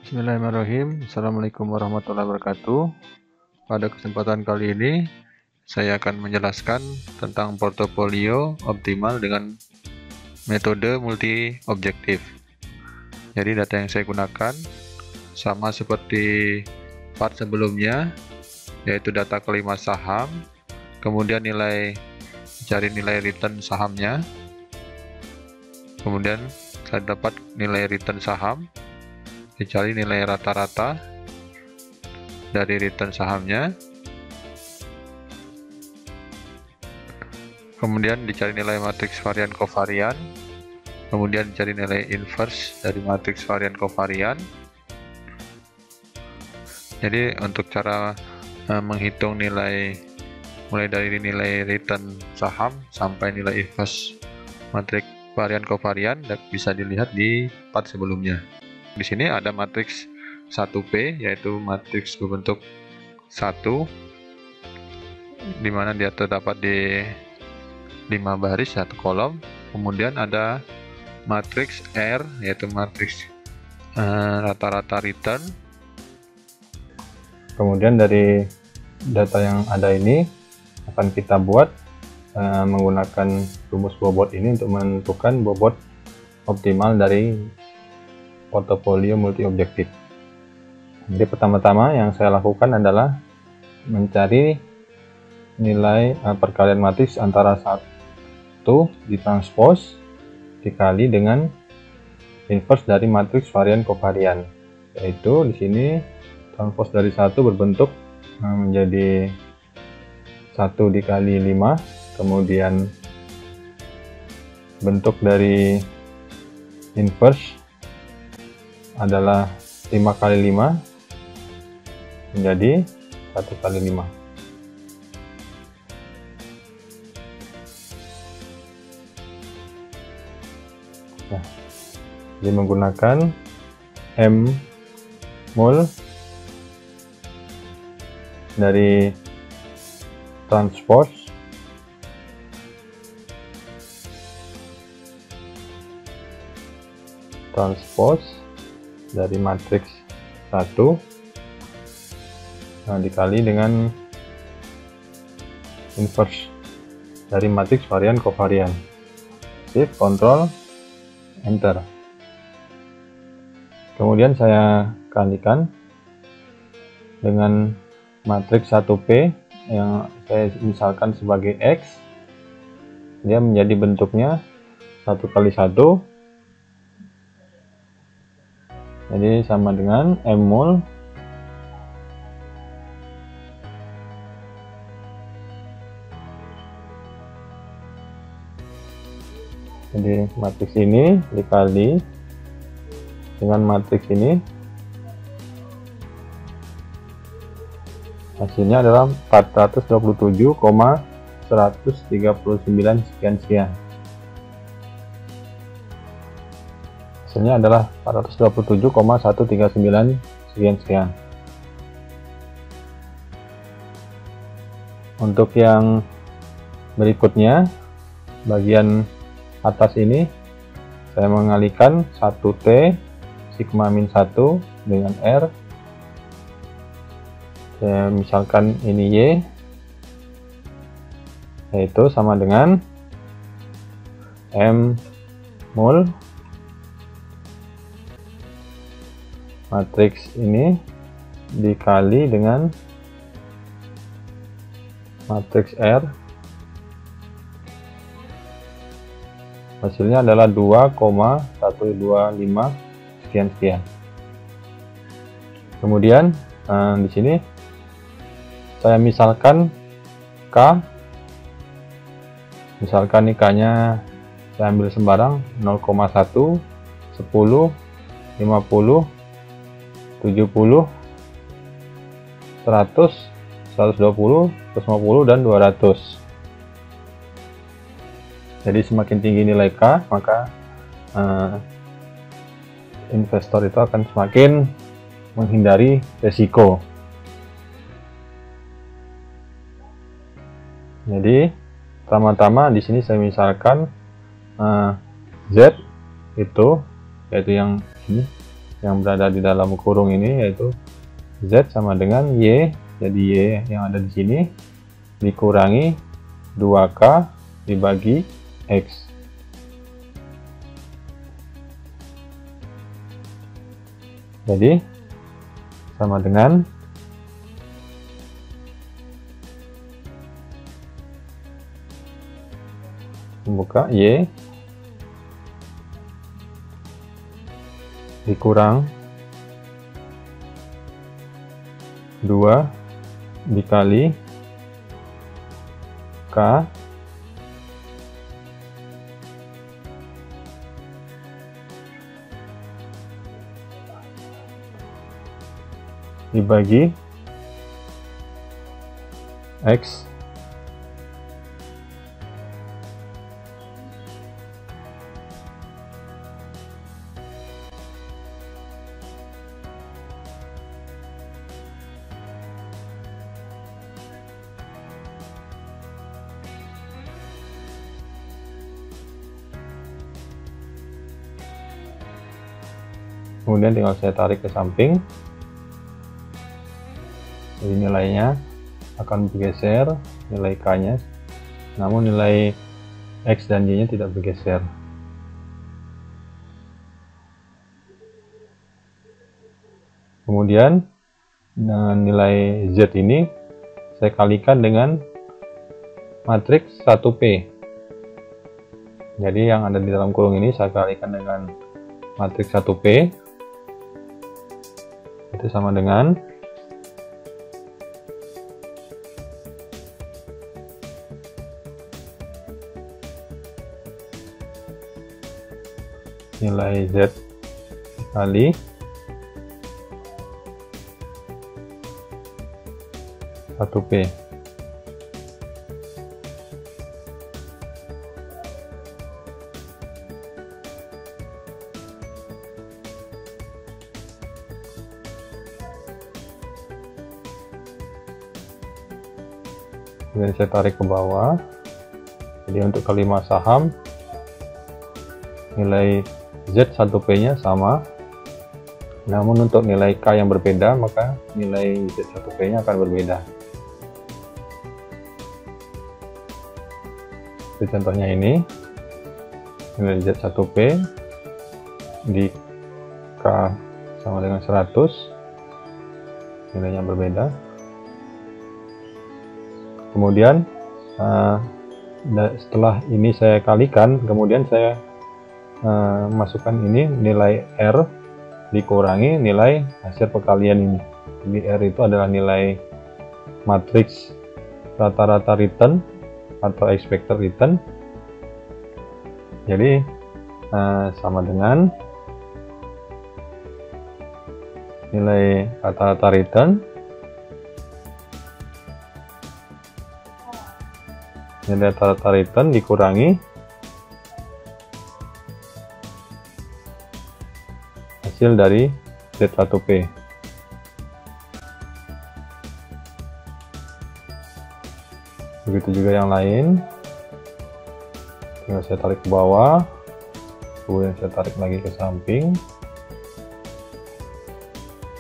Bismillahirrahmanirrahim. Assalamualaikum warahmatullahi wabarakatuh. Pada kesempatan kali ini saya akan menjelaskan tentang portofolio optimal dengan metode multi objektif. Jadi data yang saya gunakan sama seperti part sebelumnya, yaitu data kelima saham, kemudian cari nilai return sahamnya, kemudian saya dapat nilai return saham, dicari nilai rata-rata dari return sahamnya, kemudian dicari nilai matriks varian kovarian, kemudian dicari nilai inverse dari matriks varian kovarian. Jadi untuk cara menghitung nilai mulai dari nilai return saham sampai nilai inverse matriks varian kovarian bisa dilihat di part sebelumnya. Di sini ada matriks 1P, yaitu matriks berbentuk 1, di mana dia terdapat di 5 baris 1 kolom. Kemudian ada matriks R, yaitu matriks rata-rata return. Kemudian dari data yang ada ini akan kita buat menggunakan rumus bobot ini untuk menentukan bobot optimal dari portofolio multi objektif. Jadi pertama-tama yang saya lakukan adalah mencari nilai perkalian matriks antara 1 ditranspos dikali dengan inverse dari matriks varian kovarian, yaitu di sini transpos dari 1 berbentuk menjadi 1 dikali 5, kemudian bentuk dari inverse adalah 5 kali 5 menjadi 1 kali 5. Nah, jadi menggunakan M mol dari transpos dari matriks 1 dikali dengan inverse dari matriks varian kovarian. Shift Ctrl Enter. Kemudian saya kalikan dengan matriks 1P yang saya misalkan sebagai X. Dia menjadi bentuknya 1 kali 1, jadi sama dengan M mol jadi matriks ini dikali dengan matriks ini, hasilnya adalah 427,139 sekian. Hasilnya adalah 427,139 sekian. Untuk yang berikutnya, bagian atas ini saya mengalihkan 1T sigma min 1 dengan R. Saya misalkan ini Y, yaitu sama dengan M mol matriks ini dikali dengan matriks R, hasilnya adalah 2,125 sekian. Kemudian di sini saya misalkan K, misalkan K-nya saya ambil sembarang 0,1, 10, 50, 70, 100, 120, 150, dan 200. Jadi semakin tinggi nilai K, maka investor itu akan semakin menghindari resiko. Jadi pertama-tama di sini saya misalkan Z itu, yaitu yang ini yang berada di dalam kurung ini, yaitu Z sama dengan Y. Jadi Y yang ada di sini dikurangi 2K dibagi X. Jadi sama dengan membuka Y dikurang 2 dikali K dibagi X. Kemudian tinggal saya tarik ke samping. Jadi nilainya akan bergeser, nilai K-nya, namun nilai X dan Y-nya tidak bergeser. Kemudian nilai Z ini saya kalikan dengan matriks 1P. Jadi yang ada di dalam kurung ini saya kalikan dengan matriks 1P. Itu sama dengan nilai Z kali satu P. Kemudian saya tarik ke bawah. Jadi untuk kelima saham nilai Z1P nya sama, namun untuk nilai K yang berbeda maka nilai Z1P nya akan berbeda. Jadi contohnya ini nilai Z1P di K sama dengan 100, nilainya berbeda. Kemudian setelah ini saya kalikan, kemudian saya masukkan ini nilai R dikurangi nilai hasil perkalian ini. Jadi R itu adalah nilai matriks rata-rata return atau expected return. Jadi sama dengan nilai rata-rata return nilai rata-rata return dikurangi hasil dari Z1P. Begitu juga yang lain. Tinggal saya tarik ke bawah, kemudian saya tarik lagi ke samping.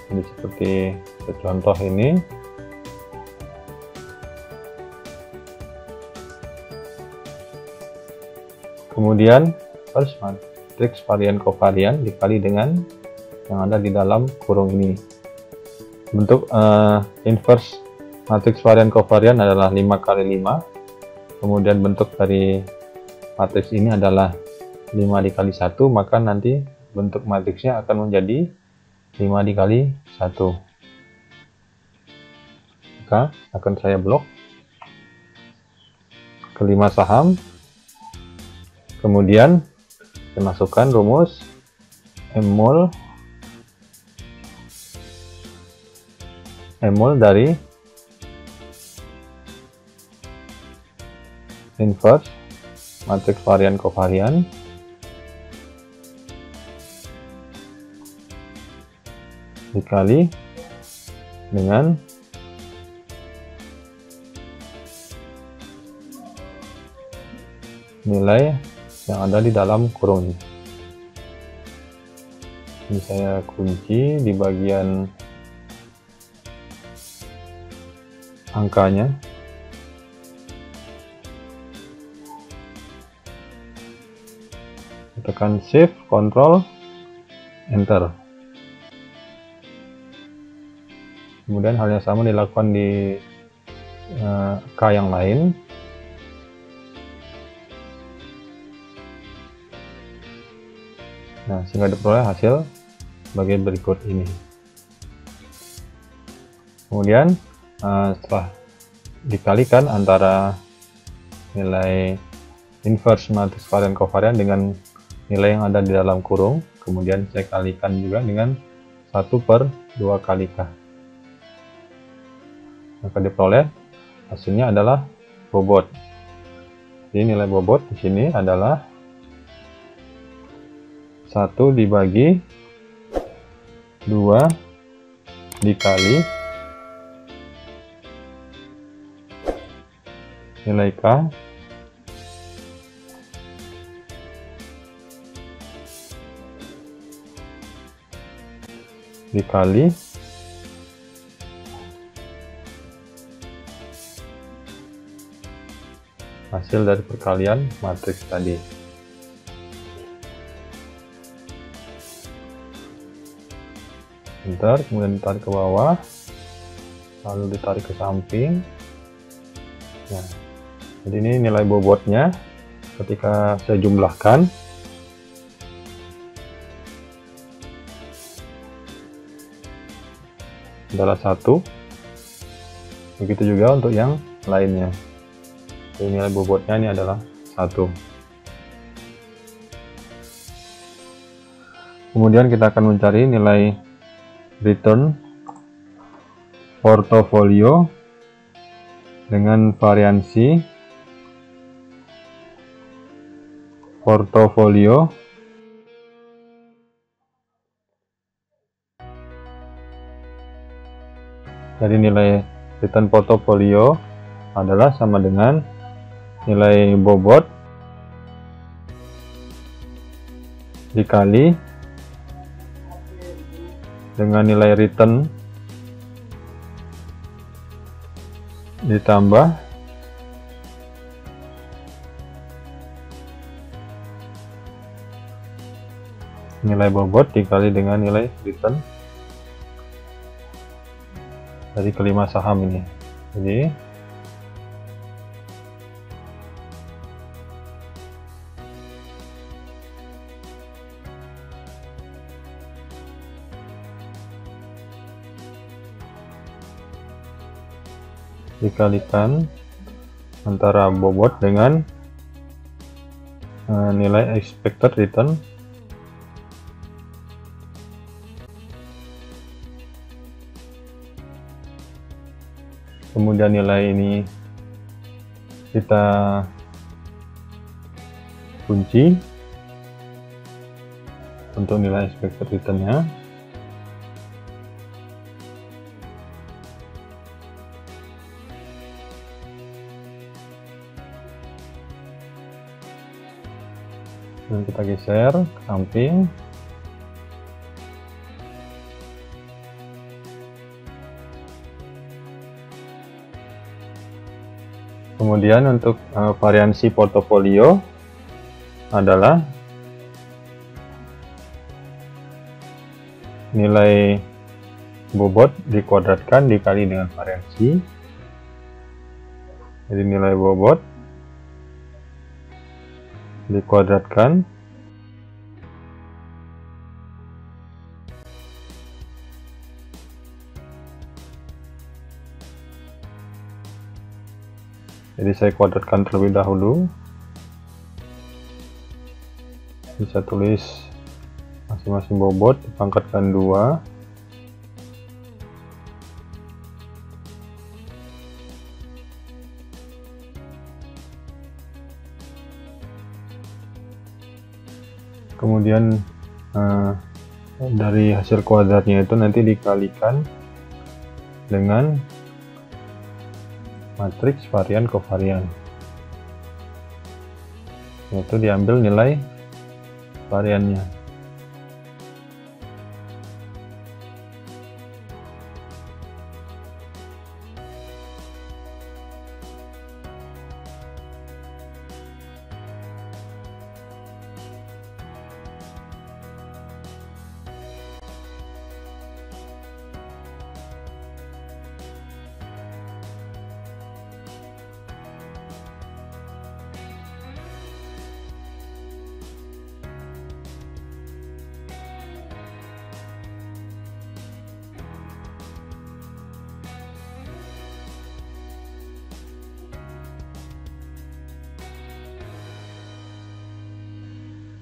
Jadi seperti contoh ini. Kemudian first matriks varian kovarian dikali dengan yang ada di dalam kurung ini. Bentuk inverse matriks varian kovarian adalah 5 kali 5. Kemudian bentuk dari matriks ini adalah 5 dikali 1, maka nanti bentuk matriksnya akan menjadi 5 dikali 1. Maka akan saya blok kelima saham. Kemudian saya masukkan rumus M mol dari inverse matriks varian kovarian dikali dengan nilai yang ada di dalam kurung ini. Ini saya kunci di bagian angkanya. Tekan Shift, Ctrl, Enter. Kemudian hal yang sama dilakukan di K yang lain. Nah, sehingga diperoleh hasil sebagai berikut ini. Kemudian setelah dikalikan antara nilai inverse matriks varian kovarian dengan nilai yang ada di dalam kurung, kemudian saya kalikan juga dengan 1/2 kali K, maka diperoleh hasilnya adalah bobot. Jadi nilai bobot di sini adalah 1 dibagi 2 dikali nilai K dikali hasil dari perkalian matriks tadi. Enter, kemudian ditarik ke bawah, lalu ditarik ke samping. Nah, jadi ini nilai bobotnya ketika saya jumlahkan adalah 1. Begitu juga untuk yang lainnya. Jadi nilai bobotnya ini adalah 1. Kemudian kita akan mencari nilai return portofolio dengan variansi portofolio dari nilai return portofolio adalah sama dengan nilai bobot dikali dengan nilai return ditambah nilai bobot dikali dengan nilai return dari kelima saham ini. Jadi dikalikan antara bobot dengan nilai expected return kemudian nilai ini kita kunci untuk nilai expected return-nya. Dan kita geser ke samping. Kemudian untuk variansi portofolio adalah nilai bobot dikuadratkan dikali dengan variansi. Jadi nilai bobot dikuadratkan jadi saya kuadratkan terlebih dahulu. Bisa tulis masing-masing bobot dipangkatkan 2. Kemudian dari hasil kuadratnya itu nanti dikalikan dengan matriks varian kovarian, yaitu diambil nilai variannya.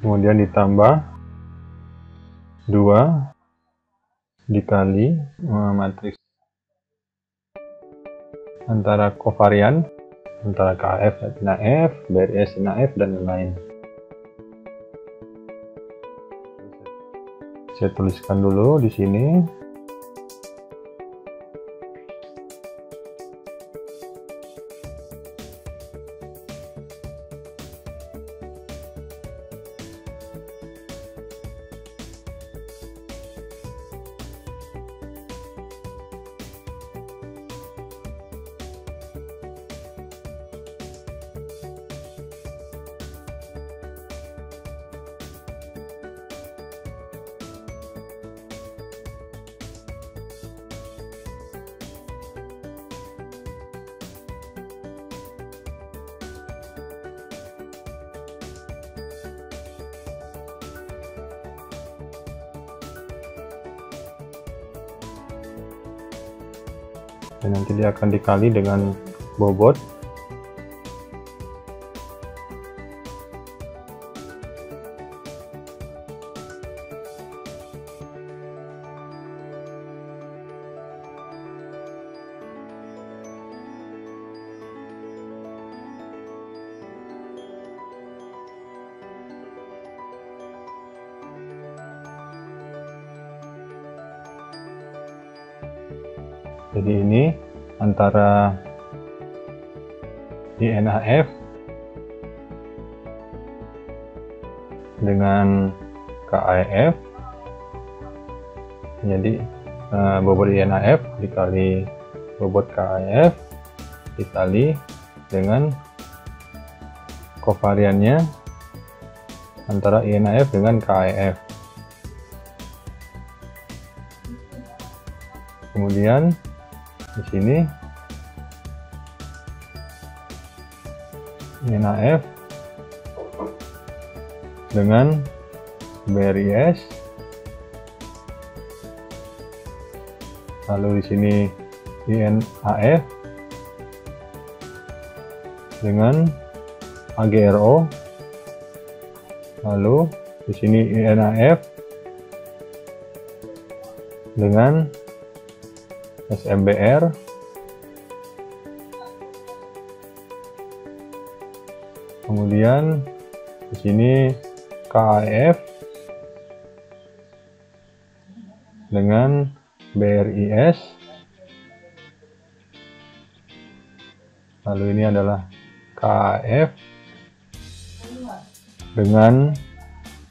kemudian ditambah 2 dikali matriks antara kovarian antara KF dan F, BRIS dan F, dan lain-lain. Saya tuliskan dulu di sini. Dan nanti dia akan dikali dengan bobot. Jadi ini antara INAF dengan KAF. Jadi bobot INAF dikali bobot KAF dikali dengan kovariannya antara INAF dengan KAF. Kemudian di sini INAF dengan BRIS, lalu di sini INAF dengan AGRO, lalu di sini INAF dengan SMBR, kemudian di sini KAF dengan BRIS, lalu ini adalah KAF dengan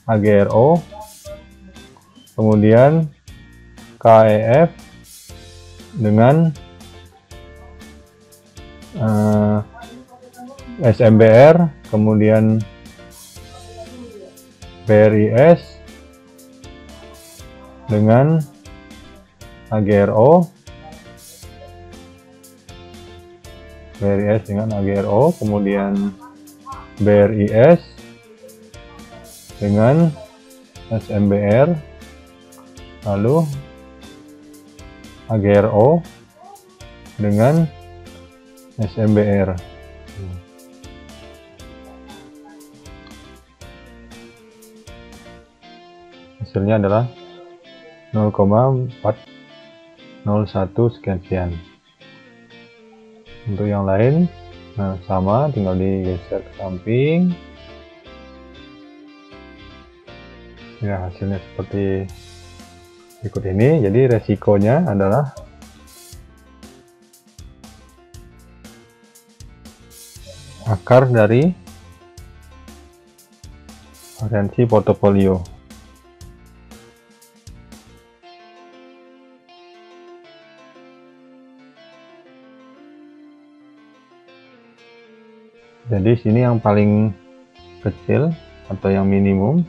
AGRO, kemudian KAF dengan SMBR, kemudian BRIS dengan AGRO, BRIS dengan AGRO, kemudian BRIS dengan SMBR, lalu AGRO dengan SMBR. Hasilnya adalah 0,401 sekian. Untuk yang lain sama, tinggal digeser ke samping. Ya, hasilnya seperti berikut ini. Jadi resikonya adalah akar dari variansi portofolio. Jadi sini yang paling kecil atau yang minimum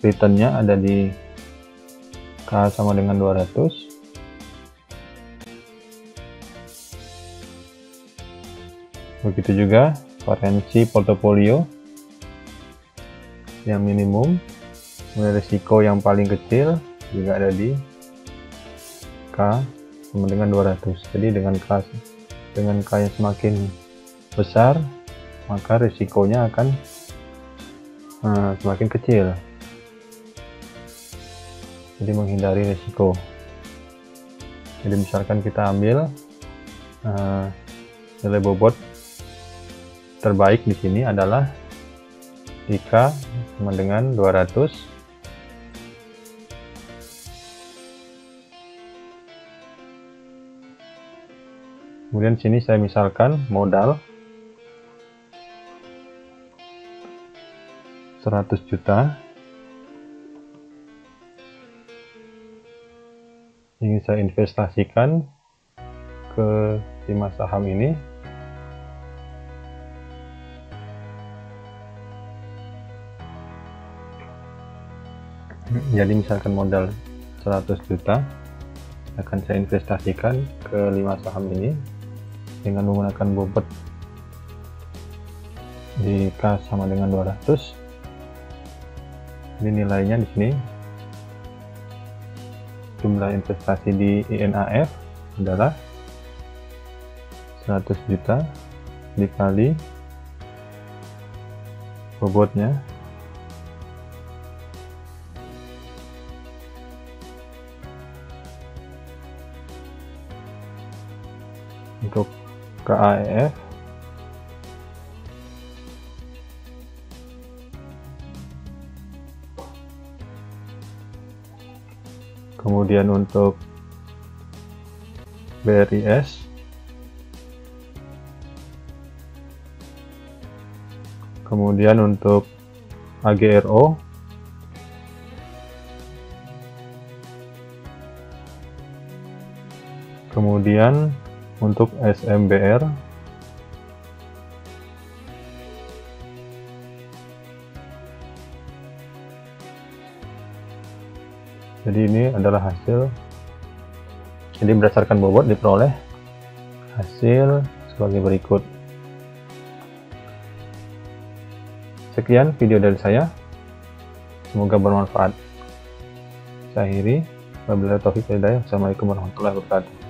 returnnya ada di K sama dengan 200. Begitu juga variansi portofolio yang minimum Kemudian risiko yang paling kecil juga ada di K sama dengan 200. Jadi dengan K yang semakin besar, maka risikonya akan semakin kecil. Jadi menghindari risiko. Jadi misalkan kita ambil nilai bobot terbaik di sini adalah IK sama dengan 200. Kemudian sini saya misalkan modal 100 juta. Ingin saya investasikan ke 5 saham ini. Jadi misalkan modal 100 juta akan saya investasikan ke 5 saham ini dengan menggunakan bobot di K sama dengan 200. Ini nilainya di sini. Jumlah investasi di INAF adalah 100 juta dikali bobotnya untuk KAEF kemudian untuk BRIS kemudian untuk AGRO kemudian untuk SMBR jadi ini adalah hasil. Jadi berdasarkan bobot diperoleh hasil sebagai berikut. Sekian video dari saya, semoga bermanfaat. Saya akhiri, wabillahi taufiq wal hidayah. Assalamualaikum warahmatullahi wabarakatuh.